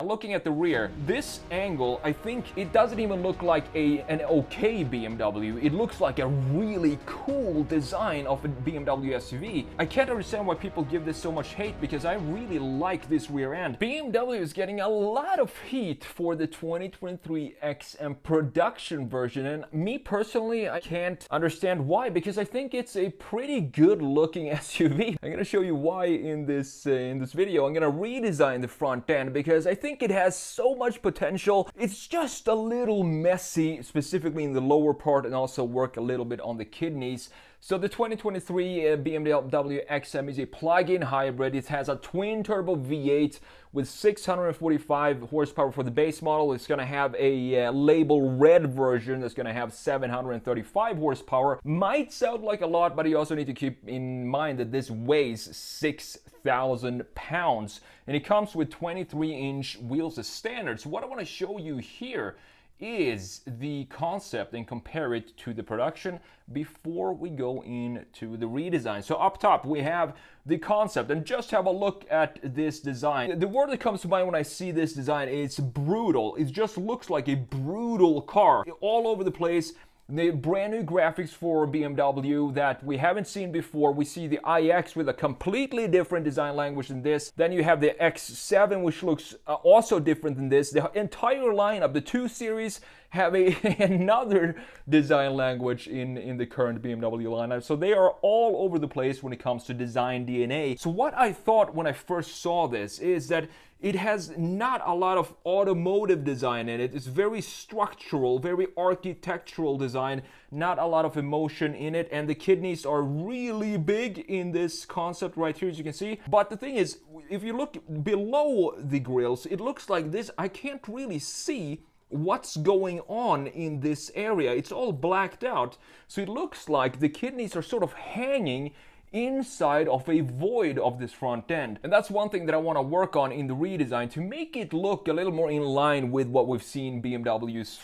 Looking at the rear, this angle, I think it doesn't even look like an okay BMW. It looks like a really cool design of a BMW SUV. I can't understand why people give this so much hate because I really like this rear end. BMW is getting a lot of heat for the 2023 XM production version, and me personally, I can't understand why, because I think it's a pretty good looking SUV. I'm gonna show you why in this video. I'm gonna redesign the front end because I think it has so much potential. It's just a little messy, specifically in the lower part, and also work a little bit on the kidneys. So the 2023 BMW XM is a plug-in hybrid. It has a twin-turbo V8 with 645 horsepower for the base model. It's going to have a label red version that's going to have 735 horsepower. Might sound like a lot, but you also need to keep in mind that this weighs 6,000 pounds. And it comes with 23-inch wheels as standard. So what I want to show you here is the concept and compare it to the production before we go into the redesign. So up top we have the concept, and just have a look at this design. The word that comes to mind when I see this design is brutal. It just looks like a brutal car all over the place. The brand new graphics for BMW that we haven't seen before. We see the iX with a completely different design language than this. Then you have the X7, which looks also different than this. The entire lineup, the 2 Series, have another design language in the current BMW lineup. So they are all over the place when it comes to design DNA. So what I thought when I first saw this is that it has not a lot of automotive design in it. It's very structural, very architectural design, not a lot of emotion in it, and the kidneys are really big in this concept right here, as you can see. But the thing is, if you look below the grills, it looks like this. I can't really see what's going on in this area. It's all blacked out. So it looks like the kidneys are sort of hanging inside of a void of this front end. And that's one thing that I want to work on in the redesign to make it look a little more in line with what we've seen BMWs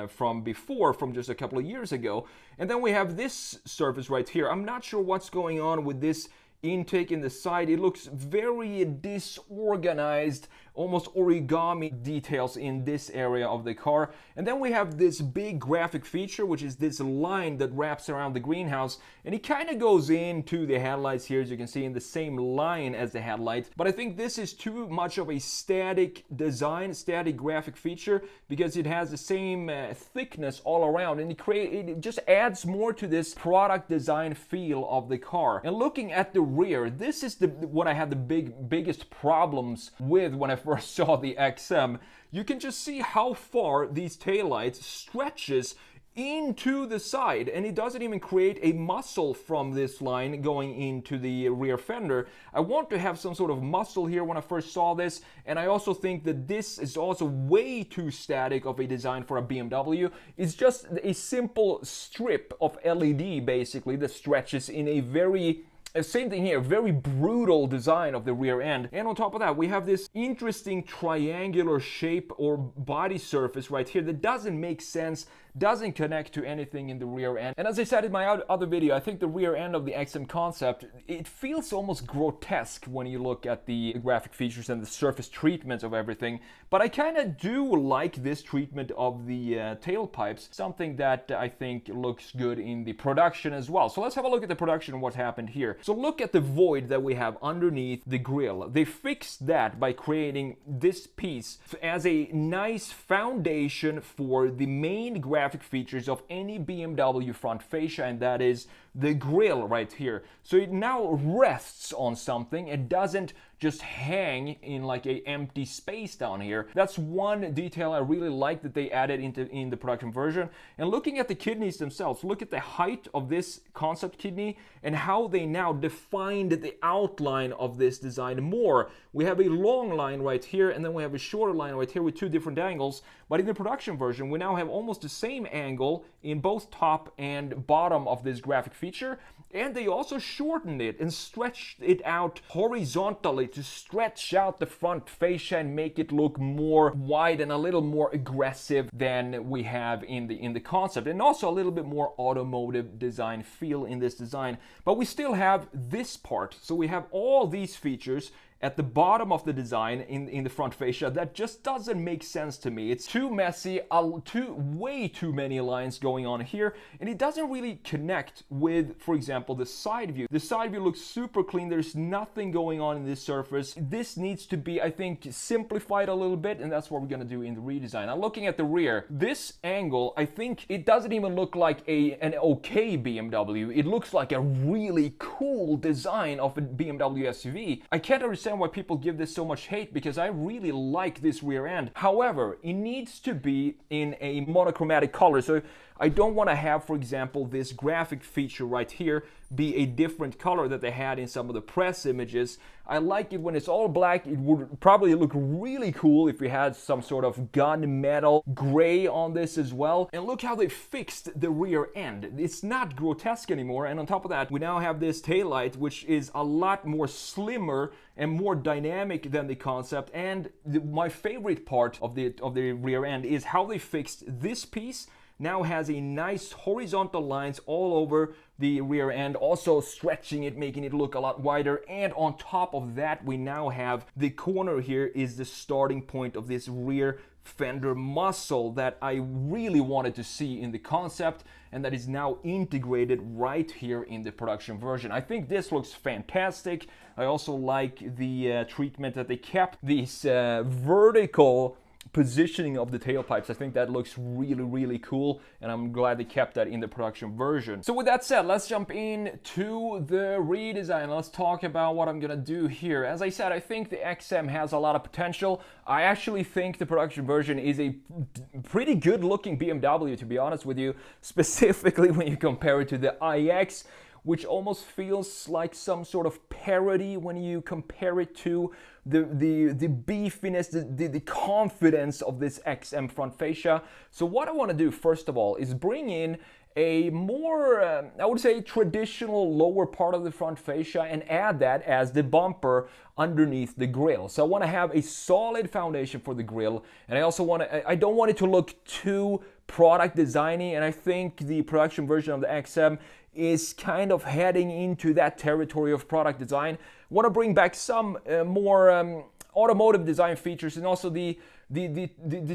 from before, from just a couple of years ago. And then we have this surface right here. I'm not sure what's going on with this intake in the side. It looks very disorganized, almost origami details in this area of the car. And then we have this big graphic feature, which is this line that wraps around the greenhouse, and it kind of goes into the headlights here, as you can see, in the same line as the headlight. But I think this is too much of a static design, static graphic feature, because it has the same thickness all around, and it just adds more to this product design feel of the car. And looking at the rear, this is what I had the biggest problems with when I first saw the XM. You can just see how far these taillights stretches into the side, and it doesn't even create a muscle from this line going into the rear fender. I want to have some sort of muscle here when I first saw this, and I also think that this is also way too static of a design for a BMW. It's just a simple strip of LED basically that stretches in a very same thing here, very brutal design of the rear end. And on top of that, we have this interesting triangular shape or body surface right here that doesn't make sense, doesn't connect to anything in the rear end. And as I said in my other video, I think the rear end of the XM concept, it feels almost grotesque when you look at the graphic features and the surface treatments of everything. But I kind of do like this treatment of the tailpipes, something that I think looks good in the production as well. So let's have a look at the production and what happened here. So look at the void that we have underneath the grille. They fixed that by creating this piece as a nice foundation for the main graphic features of any BMW front fascia, and that is the grille right here. So it now rests on something. It doesn't just hang in like a empty space down here. That's one detail I really like that they added in the production version. And looking at the kidneys themselves, look at the height of this concept kidney and how they now defined the outline of this design more. We have a long line right here, and then we have a shorter line right here with 2 different angles. But in the production version, we now have almost the same angle in both top and bottom of this graphic feature. And they also shortened it and stretched it out horizontally to stretch out the front fascia and make it look more wide and a little more aggressive than we have in the concept, and also a little bit more automotive design feel in this design. But we still have this part, so we have all these features at the bottom of the design in the front fascia that just doesn't make sense to me. It's too messy, way too many lines going on here, and it doesn't really connect with, for example, the side view. The side view looks super clean. There's nothing going on in this surface. This needs to be, I think, simplified a little bit, and that's what we're gonna do in the redesign. Now, looking at the rear, this angle, I think it doesn't even look like an okay BMW. It looks like a really cool design of a BMW SUV. I can't understand why people give this so much hate, because I really like this rear end. However, it needs to be in a monochromatic color. So I don't want to have, for example, this graphic feature right here be a different color that they had in some of the press images. I like it when it's all black. It would probably look really cool if we had some sort of gunmetal gray on this as well. And look how they fixed the rear end. It's not grotesque anymore. And on top of that, we now have this taillight, which is a lot more slimmer and more dynamic than the concept. And my favorite part of the rear end is how they fixed this piece. Now has a nice horizontal lines all over the rear end, also stretching it, making it look a lot wider. And on top of that, we now have the corner here is the starting point of this rear fender muscle that I really wanted to see in the concept, and that is now integrated right here in the production version. I think this looks fantastic. I also like the treatment that they kept, this vertical positioning of the tailpipes. I think that looks really cool, and I'm glad they kept that in the production version. So with that said, let's jump into the redesign. Let's talk about what I'm gonna do here. As I said, I think the XM has a lot of potential. I actually think the production version is a pretty good looking BMW, to be honest with you, specifically when you compare it to the iX, which almost feels like some sort of parody when you compare it to the beefiness, the confidence of this XM front fascia. So what I want to do first of all is bring in a more, I would say, traditional lower part of the front fascia and add that as the bumper underneath the grille. So I want to have a solid foundation for the grille, and I also want to, I don't want it to look too product designy, and I think the production version of the XM is kind of heading into that territory of product design. I want to bring back some more automotive design features, and also the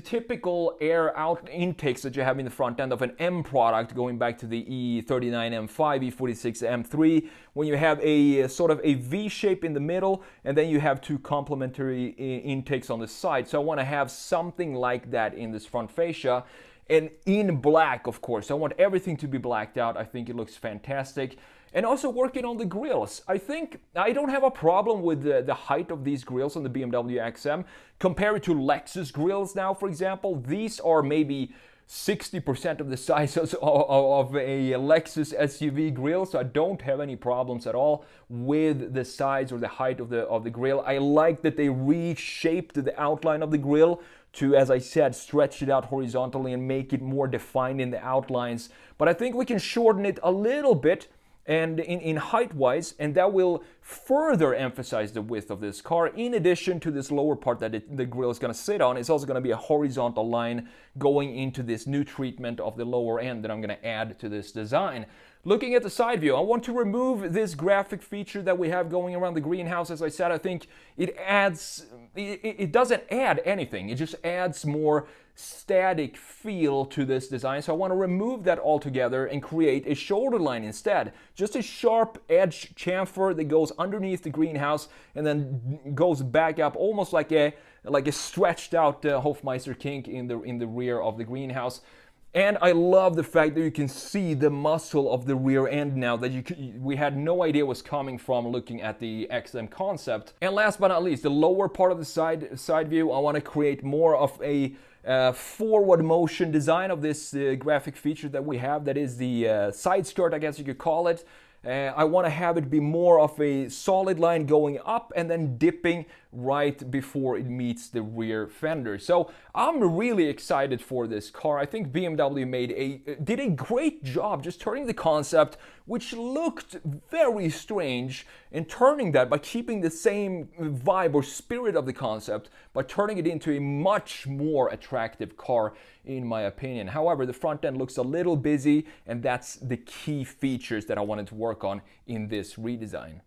typical air out intakes that you have in the front end of an M product, going back to the E39 M5, E46 M3, when you have a sort of a V shape in the middle, and then you have two complementary intakes on the side. So I want to have something like that in this front fascia. And in black, of course. I want everything to be blacked out. I think it looks fantastic. And also working on the grills. I think I don't have a problem with the height of these grills on the BMW XM. Compared to Lexus grills now, for example, these are maybe 60% of the size of a Lexus SUV grill, so I don't have any problems at all with the size or the height of the grill. I like that they reshaped the outline of the grill to, as I said, stretch it out horizontally and make it more defined in the outlines. But I think we can shorten it a little bit and in height-wise, and that will further emphasize the width of this car. In addition to this lower part that the grille is going to sit on, it's also going to be a horizontal line going into this new treatment of the lower end that I'm going to add to this design. Looking at the side view, I want to remove this graphic feature that we have going around the greenhouse. As I said, I think it doesn't add anything. It just adds more static feel to this design. So I want to remove that altogether and create a shoulder line instead. Just a sharp edge chamfer that goes underneath the greenhouse and then goes back up almost like a stretched out Hofmeister kink in the rear of the greenhouse. And I love the fact that you can see the muscle of the rear end now that we had no idea was coming from looking at the XM concept. And last but not least, the lower part of the side view, I want to create more of a forward motion design of this graphic feature that we have, that is the side skirt, I guess you could call it. I want to have it be more of a solid line going up and then dipping right before it meets the rear fender. So I'm really excited for this car. I think BMW did a great job just turning the concept, which looked very strange, and turning that by keeping the same vibe or spirit of the concept, but turning it into a much more attractive car, in my opinion. However, the front end looks a little busy, and that's the key features that I wanted to work on in this redesign.